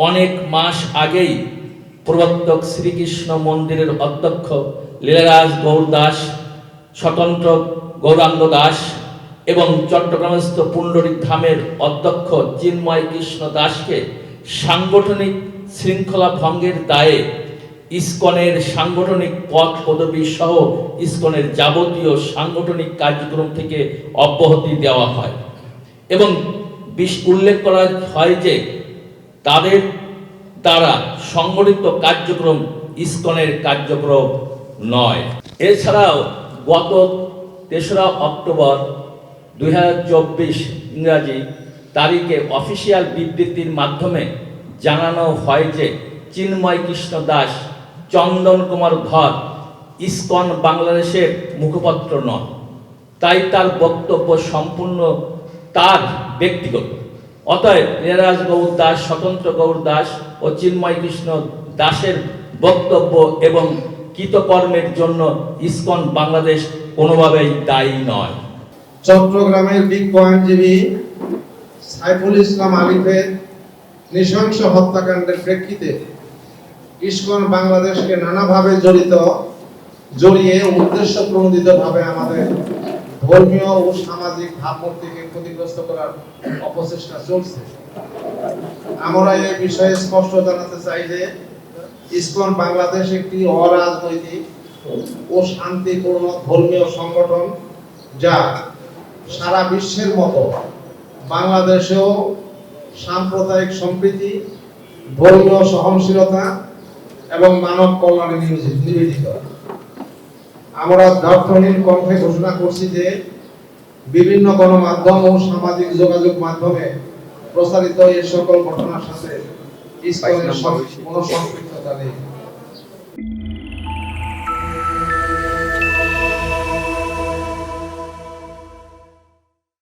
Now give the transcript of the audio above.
অনেক মাস আগেই প্রবর্তক শ্রীকৃষ্ণ মন্দিরের অধ্যক্ষ লীলারাজ গৌর দাস, স্বতন্ত্র গৌরাঙ্গ দাস এবং চট্টগ্রামস্থ পুণ্ডরিক ধামের অধ্যক্ষ চিন্ময় কৃষ্ণ দাসকে সাংগঠনিক শৃঙ্খলা ভঙ্গের দায়ে ইসকনের সাংগঠনিক পদ পদবী সহ ইসকনের যাবতীয় সাংগঠনিক কার্যক্রম থেকে অব্যাহতি দেওয়া হয় এবং উল্লেখ করা হয় যে তাদের দ্বারা সংগঠিত কার্যক্রম ইসকনের কার্যক্রম নয়। এছাড়াও গত ৩রা অক্টোবর ২০২৪ ইংরাজি তারিখে অফিসিয়াল বিবৃতির মাধ্যমে জানানো হয় যে চিন্ময় কৃষ্ণ দাস, চন্দন কুমার ধর ইসকন বাংলাদেশের মুখপত্র নন, তাই তার বক্তব্য সম্পূর্ণ তার ব্যক্তিগত। অতএব লীলারাজ গৌর দাস, স্বতন্ত্র গৌর দাস ও চিন্ময় কৃষ্ণ দাসের বক্তব্য এবং কৃতকর্মের জন্য ইসকন বাংলাদেশ কোনোভাবেই দায়ী নয়। চট্টগ্রামের বিজ্ঞ আইনজীবী সাইফুল ইসলাম আলিফের নৃশংস হত্যাকাণ্ডের প্রেক্ষিতে ইসকন বাংলাদেশকে নানাভাবে জড়িয়ে উদ্দেশ্য প্রণোদিতভাবে আমাদের ধর্মীয় ও সামাজিক ভাবমূর্তিকে ক্ষতিগ্রস্ত করার অপচেষ্টা চলছে। আমরা এই বিষয়ে স্পষ্ট জানাতে চাই যে ইসকন বাংলাদেশ একটি অরাজনৈতিক ও শান্তিপূর্ণ ধর্মীয় সংগঠন, যা সারা বিশ্বের মতো বাংলাদেশেও সাম্প্রদায়িক সম্প্রীতি, ধর্মীয় সহনশীলতা এবং মানব কল্যাণে নিবেদিত। আমরা দার্শনিক কণ্ঠে ঘোষণা করছি যে বিভিন্ন গণমাধ্যম ও সামাজিক যোগাযোগ মাধ্যমে প্রচারিত এই সকল ঘটনার সাথে ইসকনের কোনো সম্পৃক্ততা নেই।